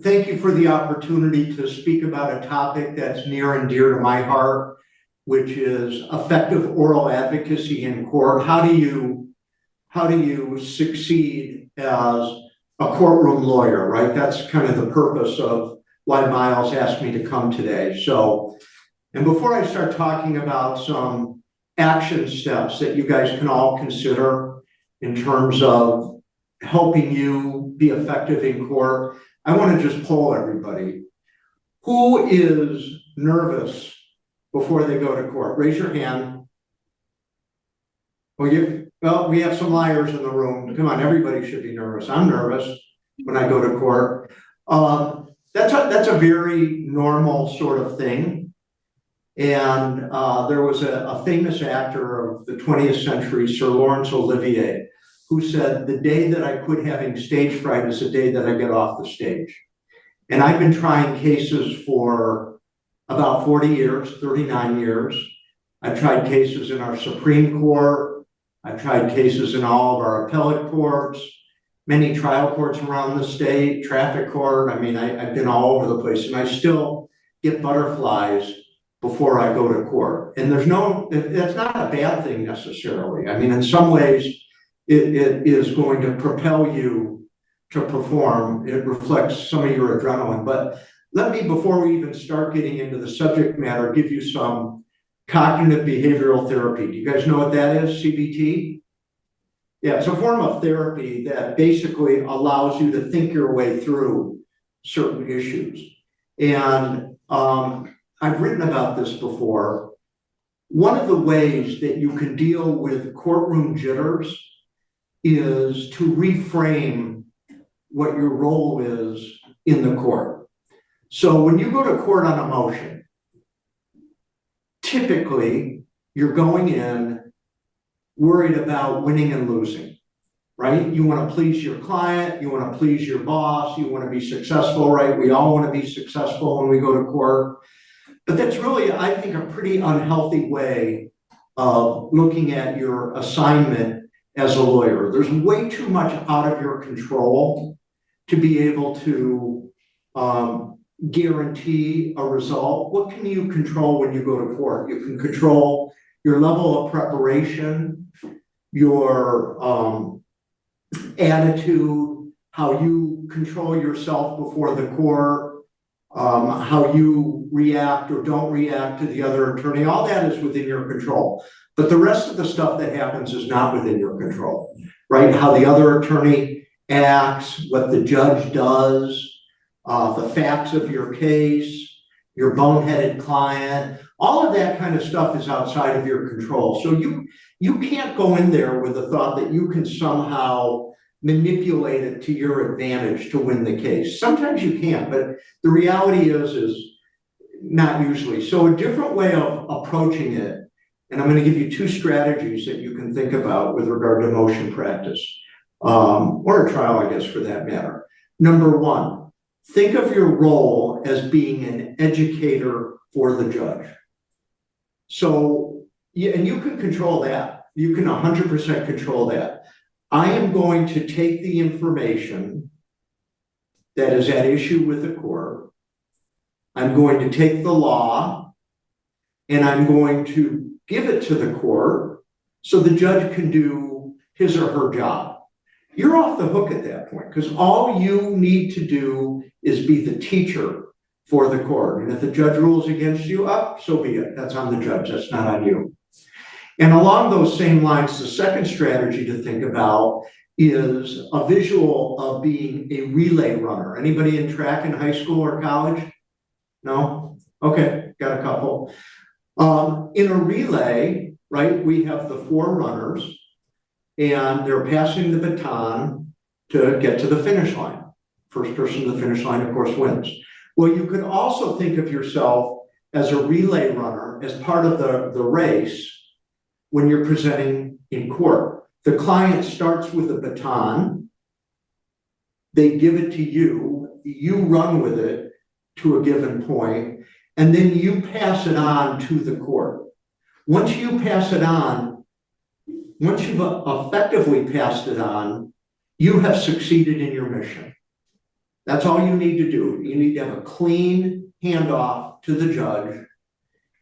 thank you for the opportunity to speak about a topic that's near and dear to my heart, which is effective oral advocacy in court. How do you succeed as a courtroom lawyer, right? That's kind of the purpose of why Miles asked me to come today. So, and before I start talking about some action steps that you guys can all consider in terms of helping you be effective in court, I want to just poll everybody. Who is nervous before they go to court? Raise your hand. Well, we have some liars in the room. Come on, everybody should be nervous. I'm nervous when I go to court. That's a very normal sort of thing. And there was a famous actor of the 20th century, Sir Laurence Olivier, who said, "The day that I quit having stage fright is the day that I get off the stage." And I've been trying cases for about 40 years, 39 years. I've tried cases in our Supreme Court. I've tried cases in all of our appellate courts, many trial courts around the state, traffic court. I mean, I've been all over the place, and I still get butterflies before I go to court. And that's not a bad thing necessarily. I mean, in some ways, it is going to propel you to perform. It reflects some of your adrenaline. But let me, before we even start getting into the subject matter, give you some cognitive behavioral therapy. Do you guys know what that is, CBT? Yeah, it's a form of therapy that basically allows you to think your way through certain issues. And I've written about this before. One of the ways that you can deal with courtroom jitters is to reframe what your role is in the court. So when you go to court on a motion, typically you're going in worried about winning and losing, right? You want to please your client, you want to please your boss, you want to be successful, right? We all want to be successful when we go to court. But that's really, I think, a pretty unhealthy way of looking at your assignment as a lawyer. There's way too much out of your control to be able to guarantee a result. What can you control when you go to court? You can control your level of preparation, your attitude, how you control yourself before the court, how you react or don't react to the other attorney. All that is within your control. But the rest of the stuff that happens is not within your control, right? How the other attorney acts, what the judge does, the facts of your case, your boneheaded client, all of that kind of stuff is outside of your control. So you can't go in there with the thought that you can somehow manipulate it to your advantage to win the case. Sometimes you can, but the reality is not usually. So a different way of approaching it, and I'm going to give you two strategies that you can think about with regard to motion practice, or a trial, I guess, for that matter. Number one, think of your role as being an educator for the judge. So, and you can control that. You can 100% control that. I am going to take the information that is at issue with the court. I'm going to take the law and I'm going to give it to the court so the judge can do his or her job. You're off the hook at that point because all you need to do is be the teacher for the court. And if the judge rules against you, so be it. That's on the judge. That's not on you. And along those same lines, the second strategy to think about is a visual of being a relay runner. Anybody in track in high school or college? No? Okay, got a couple. In a relay, right, we have the four runners and they're passing the baton to get to the finish line. First person to the finish line, of course, wins. Well, you could also think of yourself as a relay runner as part of the race when you're presenting in court. The client starts with a baton, they give it to you, you run with it to a given point, and then you pass it on to the court. Once you pass it on, once you've effectively passed it on, you have succeeded in your mission. That's all you need to do. You need to have a clean handoff to the judge,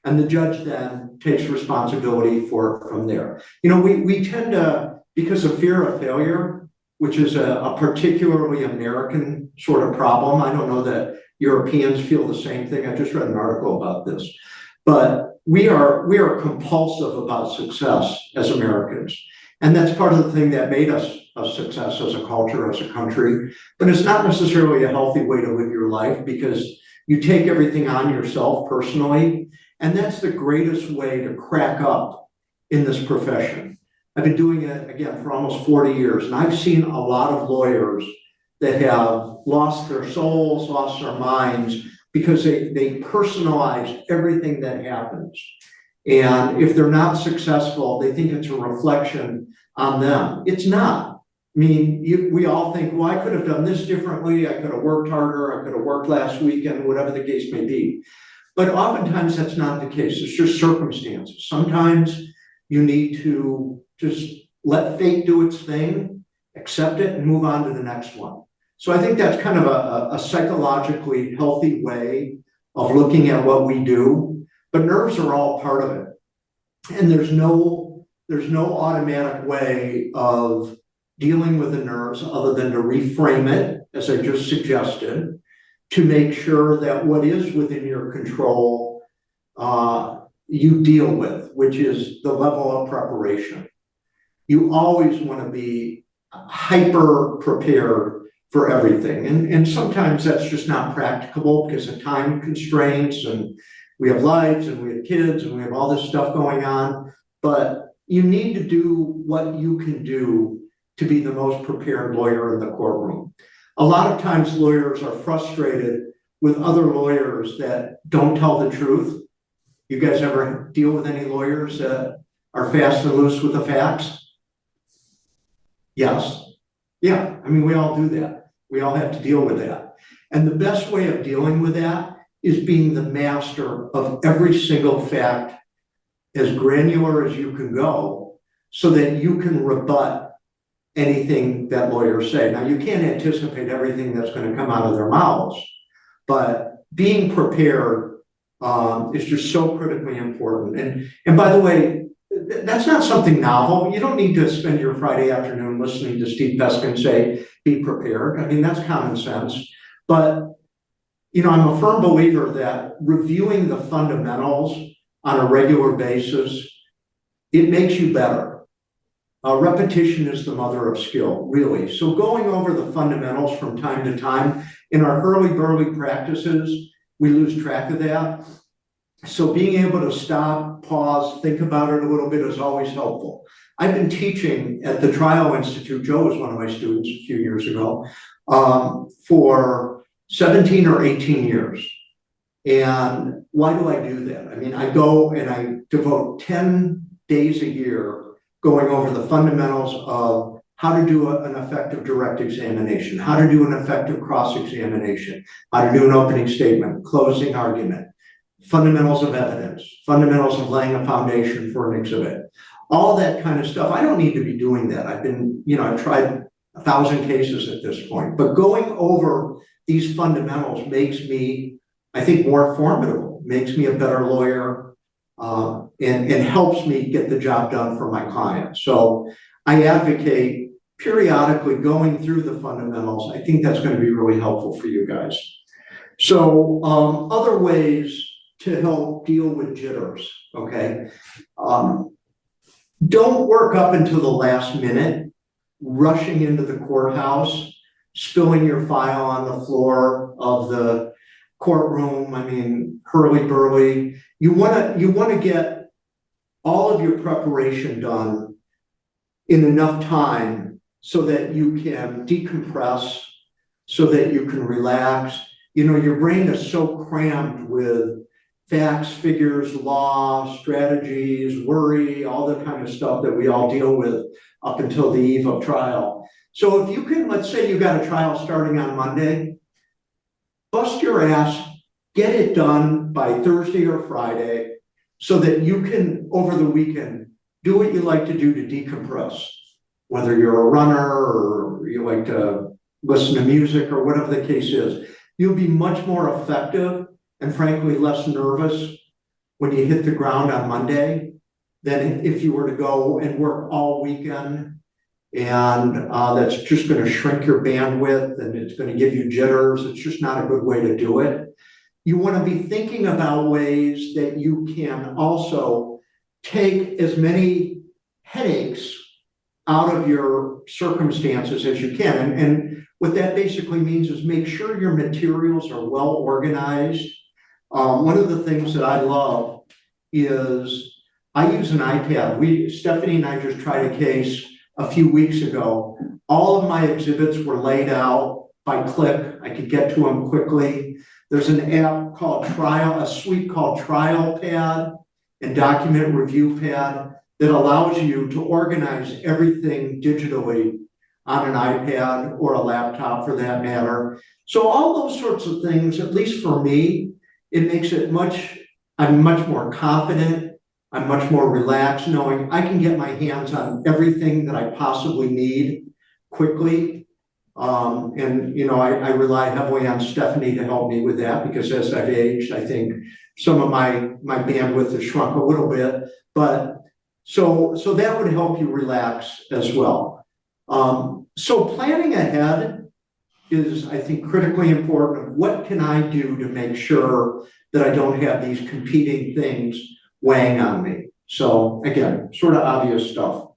and the judge then takes responsibility for it from there. You know, we tend to, because of fear of failure, which is a particularly American sort of problem. I don't know that Europeans feel the same thing. I just read an article about this. But we are compulsive about success as Americans. And that's part of the thing that made us a success as a culture, as a country. But it's not necessarily a healthy way to live your life, because you take everything on yourself personally. And that's the greatest way to crack up in this profession. I've been doing it, again, for almost 40 years, and I've seen a lot of lawyers that have lost their souls, lost their minds, because they personalize everything that happens. And if they're not successful, they think it's a reflection on them. It's not. I mean, we all think, well, I could have done this differently, I could have worked harder, I could have worked last weekend, whatever the case may be. But oftentimes that's not the case. It's just circumstances. Sometimes you need to just let fate do its thing, accept it, and move on to the next one. So I think that's kind of a psychologically healthy way of looking at what we do. But nerves are all part of it. And there's no automatic way of dealing with the nerves other than to reframe it, as I just suggested, to make sure that what is within your control you deal with, which is the level of preparation. You always want to be hyper prepared for everything. And sometimes that's just not practicable because of time constraints, and we have lives and we have kids and we have all this stuff going on. But you need to do what you can do to be the most prepared lawyer in the courtroom. A lot of times lawyers are frustrated with other lawyers that don't tell the truth. You guys ever deal with any lawyers that are fast and loose with the facts? Yes. Yeah, I mean, we all do that. We all have to deal with that. And the best way of dealing with that is being the master of every single fact, as granular as you can go, so that you can rebut anything that lawyers say. Now, you can't anticipate everything that's going to come out of their mouths, but being prepared is just so critically important. And by the way, that's not something novel. You don't need to spend your Friday afternoon listening to Steve Peskind say, be prepared. I mean, that's common sense. But, you know, I'm a firm believer that reviewing the fundamentals on a regular basis, it makes you better. Repetition is the mother of skill, really. So going over the fundamentals from time to time, in our hurly-burly practices, we lose track of that. So being able to stop, pause, think about it a little bit is always helpful. I've been teaching at the Trial Institute. Joe was one of my students a few years ago, for 17 or 18 years. And why do I do that? I mean, I go and I devote 10 days a year going over the fundamentals of how to do an effective direct examination, how to do an effective cross-examination, how to do an opening statement, closing argument, fundamentals of evidence, fundamentals of laying a foundation for an exhibit, all that kind of stuff. I don't need to be doing that. I've tried 1,000 cases at this point, but going over these fundamentals makes me, I think, more formidable, makes me a better lawyer, and helps me get the job done for my clients. So I advocate periodically going through the fundamentals. I think that's going to be really helpful for you guys. So other ways to help deal with jitters, okay? Don't work up until the last minute, rushing into the courthouse, spilling your file on the floor of the courtroom. I mean, hurly-burly. You want to get all of your preparation done in enough time so that you can decompress, so that you can relax. You know, your brain is so crammed with facts, figures, law, strategies, worry, all the kind of stuff that we all deal with up until the eve of trial. So if you can, let's say you got a trial starting on Monday, bust your ass, get it done by Thursday or Friday so that you can, over the weekend, do what you like to do to decompress. Whether you're a runner or you like to listen to music or whatever the case is. You'll be much more effective and frankly less nervous when you hit the ground on Monday than if you were to go and work all weekend. And that's just going to shrink your bandwidth and it's going to give you jitters. It's just not a good way to do it. You want to be thinking about ways that you can also take as many headaches out of your circumstances as you can. And what that basically means is make sure your materials are well organized. One of the things that I love is I use an iPad. Stephanie and I just tried a case a few weeks ago. All of my exhibits were laid out by click. I could get to them quickly. There's an app called a suite called Trial Pad and Document Review Pad that allows you to organize everything digitally on an iPad or a laptop for that matter. So all those sorts of things, at least for me, it makes it I'm much more confident. I'm much more relaxed knowing I can get my hands on everything that I possibly need quickly. I rely heavily on Stephanie to help me with that because as I've aged, I think some of my bandwidth has shrunk a little bit, but so that would help you relax as well. So planning ahead is, I think, critically important. What can I do to make sure that I don't have these competing things weighing on me? So again, sort of obvious stuff.